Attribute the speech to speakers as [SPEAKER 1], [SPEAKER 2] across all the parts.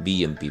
[SPEAKER 1] BMP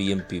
[SPEAKER 1] BMP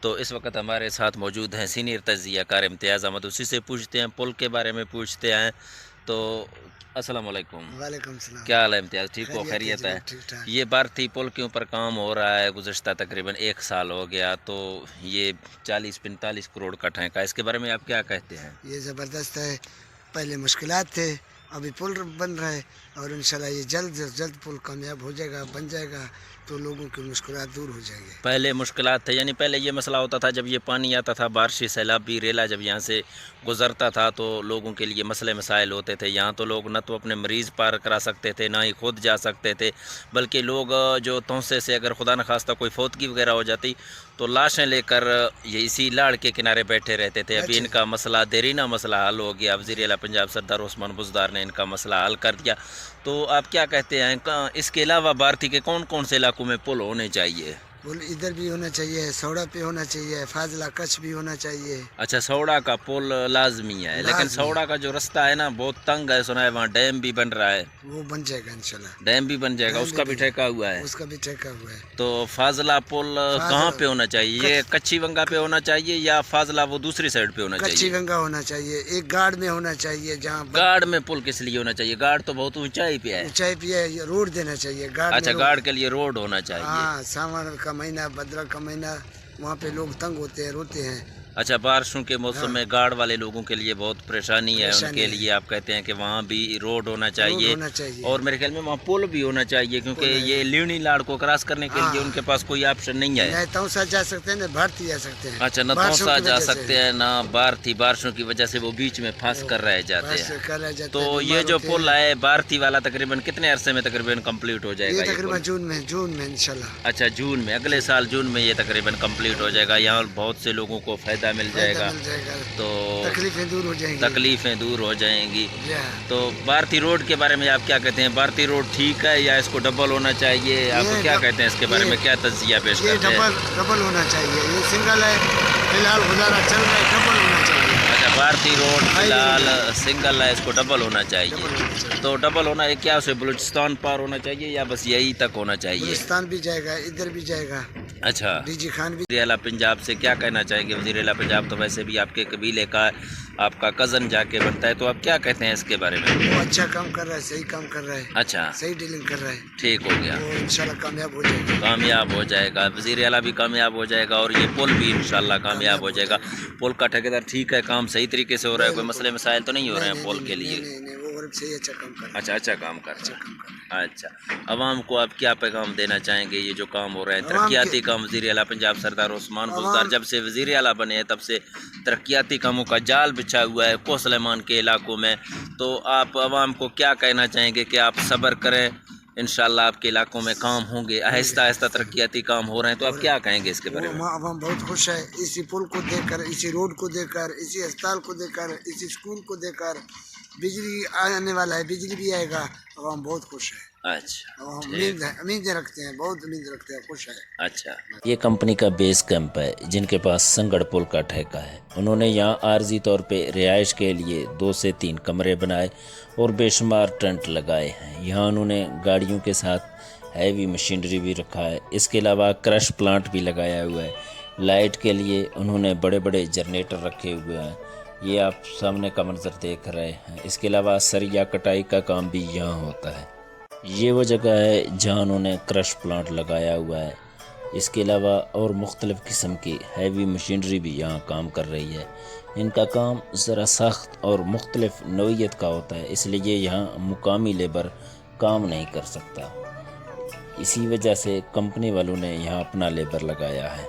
[SPEAKER 1] تو اس وقت ہمارے ساتھ موجود ہیں سینئر تجزیہ کار امتیاز احمد، اسی سے پوچھتے ہیں پل کے بارے میں پوچھتے ہیں. تو السلام علیکم.
[SPEAKER 2] وعلیکم السلام.
[SPEAKER 1] کیا حال ہے امتیاز؟ ٹھیک ہو؟ خیریت ہے؟
[SPEAKER 2] ٹھیک ٹھاک.
[SPEAKER 1] یہ بھارتی پل کے اوپر کام ہو رہا ہے گزشتہ تقریباً 1 سال ہو گیا، تو یہ 40-45 کروڑ کا ٹھیکہ، اس کے بارے میں آپ کیا کہتے ہیں؟
[SPEAKER 2] یہ زبردست ہے. پہلے مشکلات تھے، ابھی پل بن رہا ہے اور انشاءاللہ یہ جلد سے جلد پل کامیاب ہو جائے گا، بن جائے گا تو لوگوں کی مشکلات دور ہو جائیں گے.
[SPEAKER 1] پہلے مشکلات تھے، یعنی پہلے یہ مسئلہ ہوتا تھا جب یہ پانی آتا تھا بارشی سیلابی ریلا جب یہاں سے گزرتا تھا تو لوگوں کے لیے مسئلے مسائل ہوتے تھے. یہاں تو لوگ نہ تو اپنے مریض پار کرا سکتے تھے، نہ ہی خود جا سکتے تھے، بلکہ لوگ جو توسے سے اگر خدا نخواستہ کوئی فوتگی وغیرہ ہو جاتی تو لاشیں لے کر یہ اسی لاڑ کے کنارے بیٹھے رہتے تھے. ابھی ان کا مسئلہ دیرینہ مسئلہ حل ہو گیا. وزیر اعلیٰ پنجاب سردار عثمان بزدار نے ان کا مسئلہ حل کر دیا. تو آپ کیا کہتے ہیں، اس کے علاوہ بھارتی کے کون کون سے علاقوں میں پل ہونے چاہیے؟
[SPEAKER 2] پل ادھر بھی ہونا چاہیے، سوڑا پہ ہونا چاہیے، فاضلہ کچھ بھی ہونا چاہیے.
[SPEAKER 1] اچھا، سوڑا کا پل لازمی ہے، لیکن سوڑا کا جو رستہ ہے نا بہت تنگ ہے، سنا ہے وہاں ڈیم بھی بن رہا ہے.
[SPEAKER 2] وہ بن جائے گا انشاءاللہ.
[SPEAKER 1] ڈیم بھی بن جائے گا، اس کا بھی ٹھیکہ ہوا ہے.
[SPEAKER 2] اس کا بھی ٹھیکہ ہوا ہے.
[SPEAKER 1] تو فاضلہ پل کہاں پہ ہونا چاہیے؟ یہ کچی ونگا پہ ہونا چاہیے یا فاضلہ وہ دوسری سائڈ پہ ہونا چاہیے؟
[SPEAKER 2] کچی گنگا ہونا چاہیے، ایک گاڑ میں ہونا چاہیے. جہاں
[SPEAKER 1] گاڑ میں پل کس لیے ہونا چاہیے؟ گاڑ تو بہت اونچائی پہ ہے.
[SPEAKER 2] اونچائی پہ ہے، روڈ دینا چاہیے گاڑ.
[SPEAKER 1] اچھا، گاڑ کے لیے روڈ ہونا چاہیے.
[SPEAKER 2] ہاں، ساون کا مہینہ، بدرہ کا مہینہ، وہاں پہ لوگ تنگ ہوتے ہیں، روتے ہیں.
[SPEAKER 1] اچھا، بارشوں کے موسم میں گاڑ والے لوگوں کے لیے بہت پریشانی ہے، ان کے لیے آپ کہتے ہیں کہ وہاں بھی روڈ ہونا چاہیے. اور میرے خیال میں وہاں پل بھی ہونا چاہیے، کیونکہ یہ لیونی لاڑ کو کراس کرنے کے لیے ان کے پاس کوئی آپشن نہیں ہے.
[SPEAKER 2] نہ توسا جا سکتے ہیں نہ بھارتی جا سکتے ہیں.
[SPEAKER 1] اچھا، نہ توسا جا سکتے ہیں نہ بھارتی، بارشوں کی وجہ سے وہ بیچ میں پھنس کر رہ جاتے ہیں. تو یہ جو پل ہے بھارتی والا تقریباً کتنے عرصے میں تقریباً کمپلیٹ ہو جائے گا؟
[SPEAKER 2] یہ تقریباً جون میں انشاءاللہ.
[SPEAKER 1] اچھا، جون میں، اگلے سال جون میں یہ تقریباً کمپلیٹ ہو جائے گا. یہاں بہت سے لوگوں کو فائدہ مل جائے گا، تو
[SPEAKER 2] تکلیفیں دور ہو جائیں گی.
[SPEAKER 1] تکلیفیں دور ہو جائیں گی. تو بھارتی روڈ کے بارے میں آپ کیا کہتے ہیں؟ بھارتی روڈ ٹھیک ہے یا اس کو ڈبل ہونا چاہیے؟ آپ کیا کہتے ہیں اس کے بارے میں، کیا تجزیہ پیش کرتے ہیں؟
[SPEAKER 2] یہ ڈبل ہونا چاہیے. یہ سنگل ہے فی الحال گزارا چل رہا ہے، ڈبل ہونا چاہیے.
[SPEAKER 1] اچھا، بھارتی روڈ فی الحال سنگل ہے، اس کو ڈبل ہونا چاہیے. تو ڈبل ہونا ہے کیا، اسے بلوچستان پار ہونا چاہیے یا بس یہی تک ہونا چاہیے؟
[SPEAKER 2] بلوچستان بھی جائے گا، ادھر بھی جائے گا.
[SPEAKER 1] اچھا،
[SPEAKER 2] ڈی جی خان بھی.
[SPEAKER 1] وزیر اعلیٰ پنجاب سے کیا کہنا چاہیں گے؟ وزیر اعلیٰ پنجاب تو ویسے بھی آپ کے قبیلے کا ہے، آپ کا کزن جا کے بنتا ہے، تو آپ کیا کہتے ہیں اس کے بارے میں؟
[SPEAKER 2] وہ اچھا کام کر رہا ہے، صحیح کام کر رہا ہے.
[SPEAKER 1] اچھا،
[SPEAKER 2] صحیح ڈیلنگ کر رہا ہے.
[SPEAKER 1] ٹھیک ہو گیا.
[SPEAKER 2] وہ انشاءاللہ کامیاب ہو جائے گا.
[SPEAKER 1] کامیاب ہو جائے گا، وزیر اعلیٰ بھی کامیاب ہو جائے گا اور یہ پل بھی انشاءاللہ کامیاب ہو جائے گا. پل کا ٹھیکیدار ٹھیک ہے، کام صحیح طریقے سے ہو رہا ہے، کوئی مسئلے مسائل تو نہیں ہو رہے ہیں پل کے لیے؟
[SPEAKER 2] وہ غریب صحیح اچھا کام کر رہا ہے.
[SPEAKER 1] اچھا، اچھا کام کر رہا ہے. اچھا، عوام کو آپ کیا پیغام دینا چہیں گے؟ یہ جو کام ہو رہا ہے ترقیاتی کام، وزیر اعلیٰ پنجاب سردار عثمان بزدار جب سے وزیر اعلیٰ بنے ہیں تب سے ترقیاتی کاموں کا جال بچھا ہوا ہے کو سلیمان کے علاقوں میں. تو آپ عوام کو کیا کہنا چاہیں گے کہ آپ صبر کریں، انشاءاللہ آپ کے علاقوں میں کام ہوں گے، آہستہ آہستہ ترقیاتی کام ہو رہے ہیں، تو آپ کیا کہیں گے اس کے بارے میں؟
[SPEAKER 2] عوام بہت خوش ہے اسی پل کو دیکھ کر، اسی روڈ کو دیکھ کر، اسی اسپتال کو دیکھ کر، اسی اسکول کو دیکھ کر. بجلی آنے والا ہے، بجلی بھی آئے گا. عوام بہت خوش ہے.
[SPEAKER 1] اچھا،
[SPEAKER 2] امیدیں رکھتے ہیں، بہت امید رکھتے ہیں، خوش ہے.
[SPEAKER 1] اچھا، یہ کمپنی کا بیس کیمپ ہے جن کے پاس سنگڑ پل کا ٹھیکہ ہے. انہوں نے یہاں عارضی طور پہ رہائش کے لیے 2 سے 3 کمرے بنائے اور بے شمار ٹینٹ لگائے ہیں. یہاں انہوں نے گاڑیوں کے ساتھ ہیوی مشینری بھی رکھا ہے. اس کے علاوہ کرش پلانٹ بھی لگایا ہوا ہے. لائٹ کے لیے انہوں نے بڑے بڑے جنریٹر رکھے ہوئے ہیں، یہ آپ سامنے کا منظر دیکھ رہے ہیں. اس کے علاوہ سریا کٹائی کا کام بھی یہاں ہوتا ہے. یہ وہ جگہ ہے جہاں انہوں نے کرش پلانٹ لگایا ہوا ہے. اس کے علاوہ اور مختلف قسم کی ہیوی مشینری بھی یہاں کام کر رہی ہے. ان کا کام ذرا سخت اور مختلف نوعیت کا ہوتا ہے، اس لیے یہاں مقامی لیبر کام نہیں کر سکتا. اسی وجہ سے کمپنی والوں نے یہاں اپنا لیبر لگایا ہے.